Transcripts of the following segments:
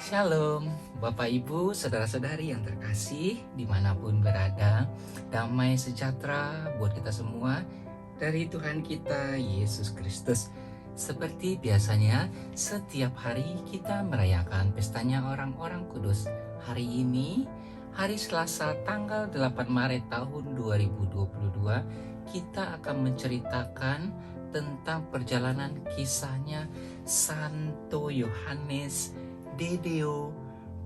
Shalom, Bapak Ibu, Saudara-saudari yang terkasih, dimanapun berada, damai sejahtera buat kita semua dari Tuhan kita Yesus Kristus. Seperti biasanya, setiap hari kita merayakan pestanya orang-orang kudus. Hari ini, hari Selasa tanggal 8 Maret tahun 2022, kita akan menceritakan tentang perjalanan kisahnya Santo Yohanes Dedeo,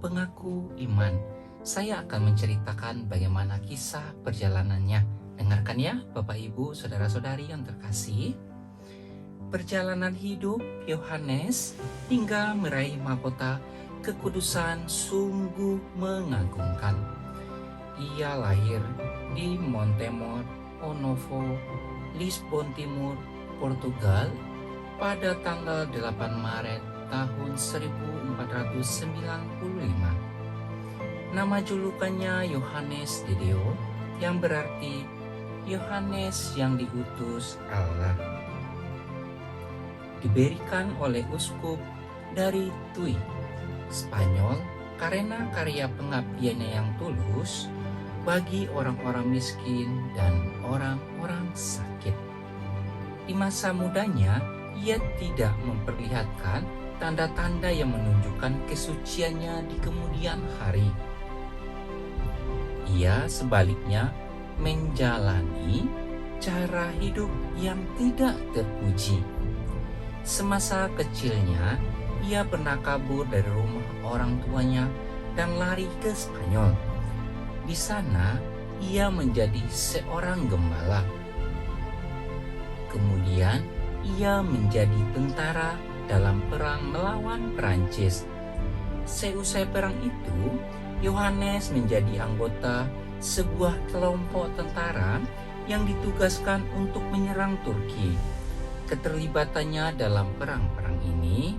pengaku iman. Saya akan menceritakan bagaimana kisah perjalanannya. Dengarkan ya Bapak Ibu, Saudara-saudari yang terkasih. Perjalanan hidup Yohanes hingga meraih mahkota kekudusan sungguh mengagumkan. Ia lahir di Montemor, Onovo, Lisbon Timur, Portugal pada tanggal 8 Maret tahun 1495. Nama julukannya Yohanes Dedeo, yang berarti Yohanes yang diutus Allah. Diberikan oleh uskup dari Tui, Spanyol, karena karya pengabdiannya yang tulus bagi orang-orang miskin dan orang-orang sakit. Di masa mudanya, ia tidak memperlihatkan tanda-tanda yang menunjukkan kesuciannya di kemudian hari. Ia sebaliknya menjalani cara hidup yang tidak terpuji. Semasa kecilnya, ia pernah kabur dari rumah orang tuanya dan lari ke Spanyol. Di sana, ia menjadi seorang gembala. Kemudian, ia menjadi tentara dalam perang melawan Perancis. Seusai perang itu, Yohanes menjadi anggota sebuah kelompok tentara yang ditugaskan untuk menyerang Turki. Keterlibatannya dalam perang-perang ini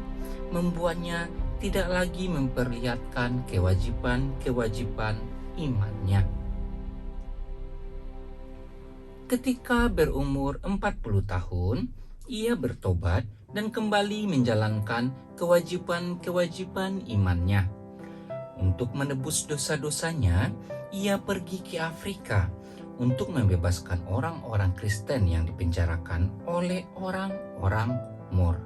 membuatnya tidak lagi memperlihatkan kewajiban-kewajiban imannya. Ketika berumur 40 tahun, ia bertobat dan kembali menjalankan kewajiban-kewajiban imannya. Untuk menebus dosa-dosanya, ia pergi ke Afrika untuk membebaskan orang-orang Kristen yang dipenjarakan oleh orang-orang Moor.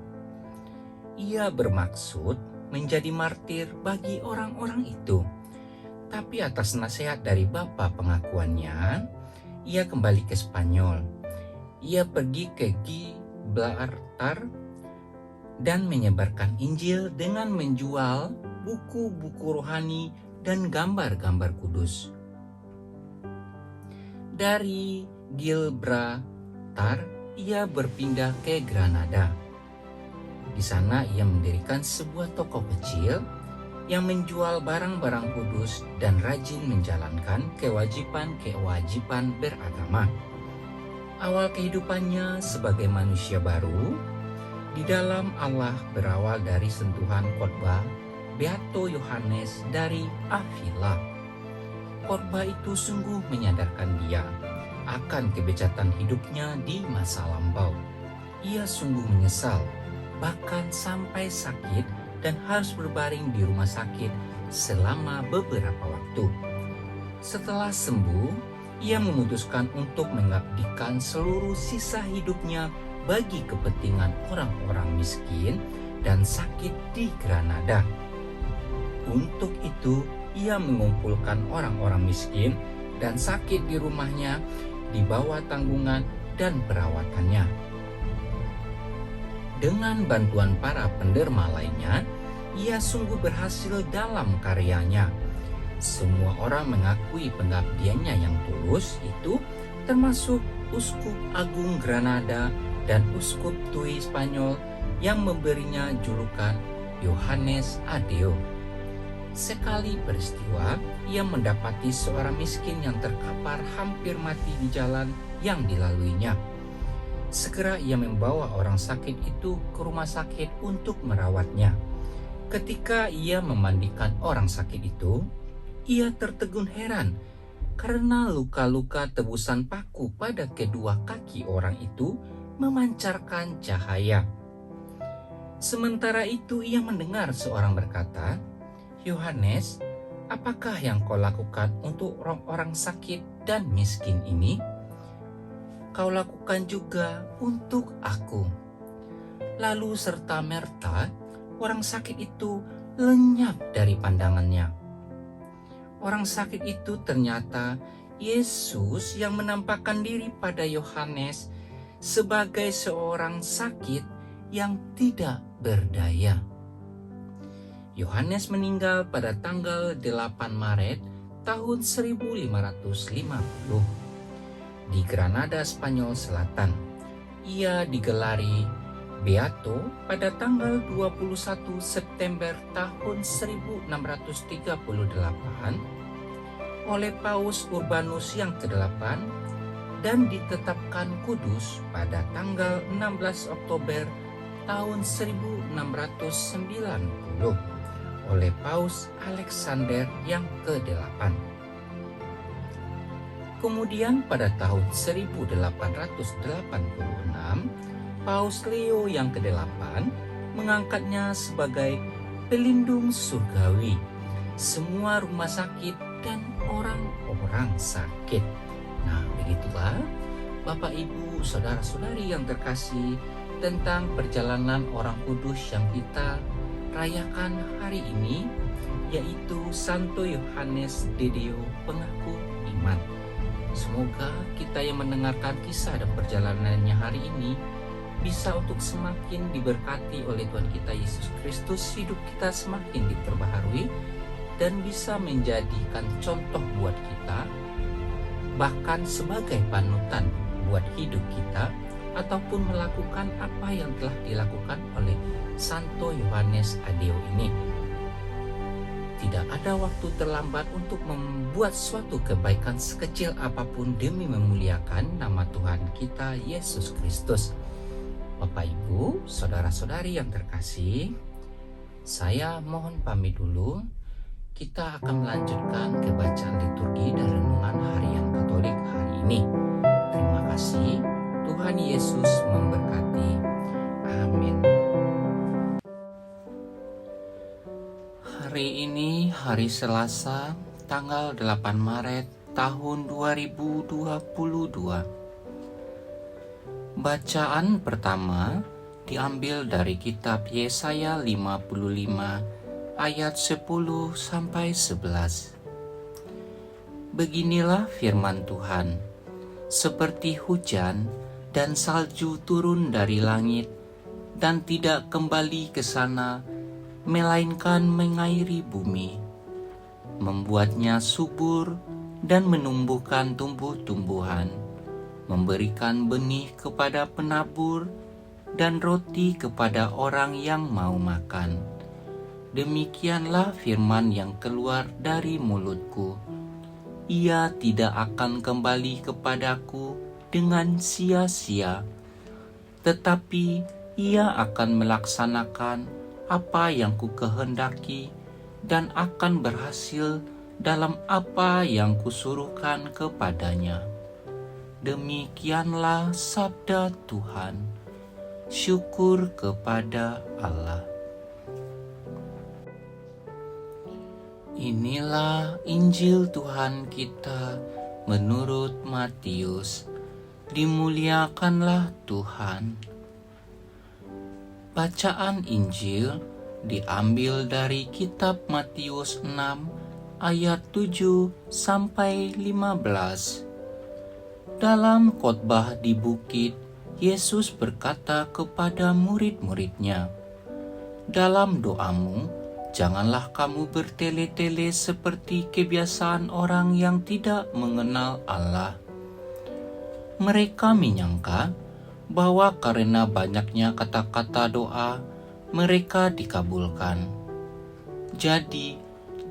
Ia bermaksud menjadi martir bagi orang-orang itu. Tapi atas nasihat dari bapa pengakuannya, ia kembali ke Spanyol. Ia pergi ke Gibraltar dan menyebarkan Injil dengan menjual buku-buku rohani dan gambar-gambar kudus. Dari Gibraltar, ia berpindah ke Granada. Di sana ia mendirikan sebuah toko kecil yang menjual barang-barang kudus dan rajin menjalankan kewajiban-kewajiban beragama. Awal kehidupannya sebagai manusia baru di dalam Allah berawal dari sentuhan khotbah Beato Yohanes dari Avila. Khotbah itu sungguh menyadarkan dia akan kebejatan hidupnya di masa lampau. Ia sungguh menyesal, bahkan sampai sakit dan harus berbaring di rumah sakit selama beberapa waktu. Setelah sembuh, ia memutuskan untuk mengabdikan seluruh sisa hidupnya bagi kepentingan orang-orang miskin dan sakit di Granada. Untuk itu, ia mengumpulkan orang-orang miskin dan sakit di rumahnya di bawah tanggungan dan perawatannya. Dengan bantuan para penderma lainnya, ia sungguh berhasil dalam karyanya. Semua orang mengakui pengabdiannya yang tulus itu, termasuk Uskup Agung Granada dan Uskup Tui Spanyol yang memberinya julukan Yohanes Adeo. Sekali peristiwa, ia mendapati seorang miskin yang terkapar hampir mati di jalan yang dilaluinya. Segera ia membawa orang sakit itu ke rumah sakit untuk merawatnya. Ketika ia memandikan orang sakit itu, ia tertegun heran karena luka-luka tebusan paku pada kedua kaki orang itu memancarkan cahaya. Sementara itu ia mendengar seorang berkata, Yohanes, apakah yang kau lakukan untuk orang-orang sakit dan miskin ini? Kau lakukan juga untuk aku." Lalu serta-merta orang sakit itu lenyap dari pandangannya. Orang sakit itu ternyata Yesus yang menampakkan diri pada Yohanes sebagai seorang sakit yang tidak berdaya. Yohanes meninggal pada tanggal 8 Maret tahun 1550 di Granada, Spanyol Selatan. Ia digelari Beato pada tanggal 21 September tahun 1638 oleh Paus Urbanus yang ke-8 dan ditetapkan kudus pada tanggal 16 Oktober tahun 1690 oleh Paus Alexander yang ke-8. Kemudian pada tahun 1886, Paus Leo yang ke-8 mengangkatnya sebagai pelindung surgawi semua rumah sakit dan orang-orang sakit. Nah, begitulah Bapak, Ibu, saudara-saudari yang terkasih tentang perjalanan orang kudus yang kita rayakan hari ini, yaitu Santo Yohanes Dedeo, pengaku iman. Semoga kita yang mendengarkan kisah dan perjalanannya hari ini bisa untuk semakin diberkati oleh Tuhan kita Yesus Kristus, hidup kita semakin diperbaharui dan bisa menjadikan contoh buat kita, bahkan sebagai panutan buat hidup kita, ataupun melakukan apa yang telah dilakukan oleh Santo Yohanes Adeo ini. Tidak ada waktu terlambat untuk membuat suatu kebaikan sekecil apapun demi memuliakan nama Tuhan kita Yesus Kristus. Bapak, Ibu, saudara-saudari yang terkasih, saya mohon pamit dulu. Kita akan melanjutkan kebacaan liturgi dan renungan harian Katolik hari ini. Terima kasih. Tuhan Yesus memberkati. Amin. Hari ini hari Selasa, tanggal 8 Maret tahun 2022. Bacaan pertama diambil dari kitab Yesaya 55 ayat 10 sampai 11. Beginilah firman Tuhan: seperti hujan dan salju turun dari langit dan tidak kembali ke sana, melainkan mengairi bumi, membuatnya subur dan menumbuhkan tumbuh-tumbuhan, memberikan benih kepada penabur dan roti kepada orang yang mau makan. Demikianlah firman yang keluar dari mulutku. Ia tidak akan kembali kepadaku dengan sia-sia, tetapi ia akan melaksanakan apa yang kukehendaki dan akan berhasil dalam apa yang kusuruhkan kepadanya. Demikianlah sabda Tuhan. Syukur kepada Allah. Inilah Injil Tuhan kita menurut Matius. Dimuliakanlah Tuhan. Bacaan Injil diambil dari kitab Matius 6 ayat 7 sampai 15. Dalam khotbah di bukit, Yesus berkata kepada murid-muridnya, "Dalam doamu, janganlah kamu bertele-tele seperti kebiasaan orang yang tidak mengenal Allah. Mereka menyangka bahwa karena banyaknya kata-kata doa, mereka dikabulkan. Jadi,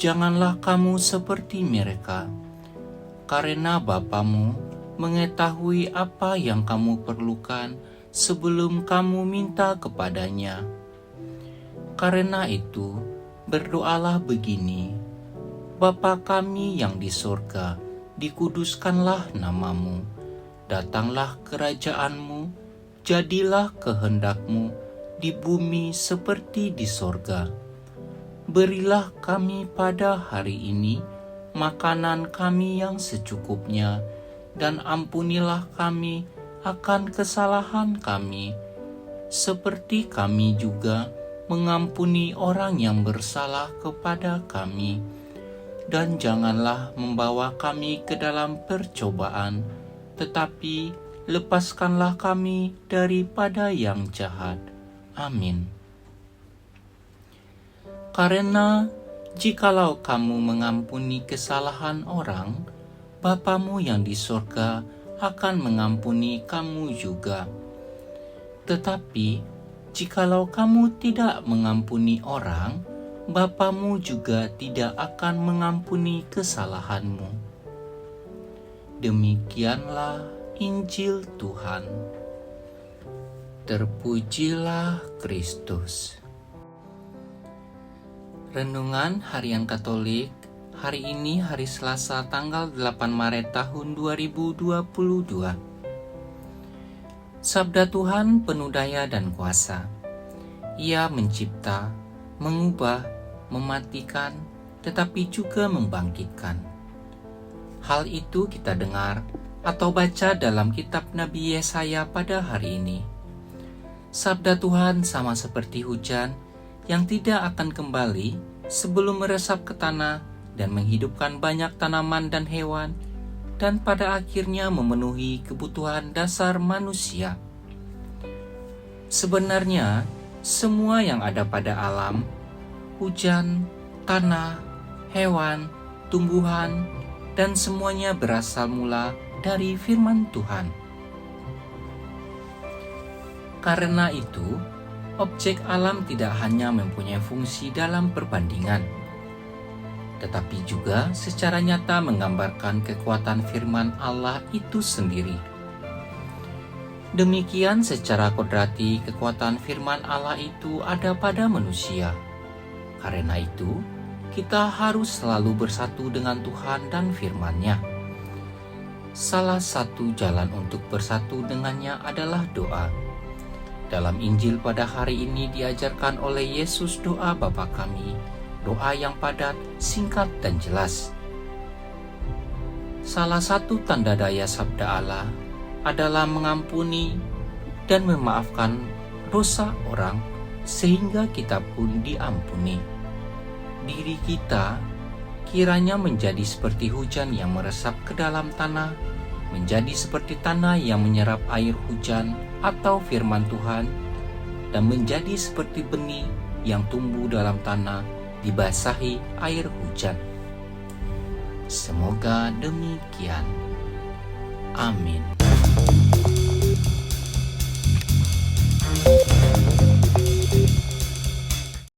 janganlah kamu seperti mereka, karena Bapamu mengetahui apa yang kamu perlukan sebelum kamu minta kepadanya. Karena itu, berdoalah begini: Bapa kami yang di surga, dikuduskanlah namamu, datanglah kerajaanmu, jadilah kehendakmu di bumi seperti di surga. Berilah kami pada hari ini makanan kami yang secukupnya, dan ampunilah kami akan kesalahan kami, seperti kami juga mengampuni orang yang bersalah kepada kami. Dan janganlah membawa kami ke dalam percobaan, tetapi lepaskanlah kami daripada yang jahat. Amin. Karena jikalau kamu mengampuni kesalahan orang, Bapamu yang di sorga akan mengampuni kamu juga. Tetapi jikalau kamu tidak mengampuni orang, Bapamu juga tidak akan mengampuni kesalahanmu. Demikianlah Injil Tuhan. Terpujilah Kristus. Renungan Harian Katolik hari ini, hari Selasa tanggal 8 Maret tahun 2022. Sabda Tuhan penuh daya dan kuasa. Ia mencipta, mengubah, mematikan, tetapi juga membangkitkan. Hal itu kita dengar atau baca dalam kitab Nabi Yesaya pada hari ini. Sabda Tuhan sama seperti hujan yang tidak akan kembali sebelum meresap ke tanah dan menghidupkan banyak tanaman dan hewan, dan pada akhirnya memenuhi kebutuhan dasar manusia. Sebenarnya, semua yang ada pada alam, hujan, tanah, hewan, tumbuhan, dan semuanya berasal mula dari firman Tuhan. Karena itu, objek alam tidak hanya mempunyai fungsi dalam perbandingan, tetapi juga secara nyata menggambarkan kekuatan firman Allah itu sendiri. Demikian secara kodrati kekuatan firman Allah itu ada pada manusia. Karena itu, kita harus selalu bersatu dengan Tuhan dan firman-Nya. Salah satu jalan untuk bersatu dengannya adalah doa. Dalam Injil pada hari ini diajarkan oleh Yesus doa Bapa kami, doa yang padat, singkat, dan jelas. Salah satu tanda daya sabda Allah adalah mengampuni dan memaafkan dosa orang sehingga kita pun diampuni. Diri kita kiranya menjadi seperti hujan yang meresap ke dalam tanah, menjadi seperti tanah yang menyerap air hujan atau firman Tuhan, dan menjadi seperti benih yang tumbuh dalam tanah dibasahi air hujan. Semoga demikian. Amin.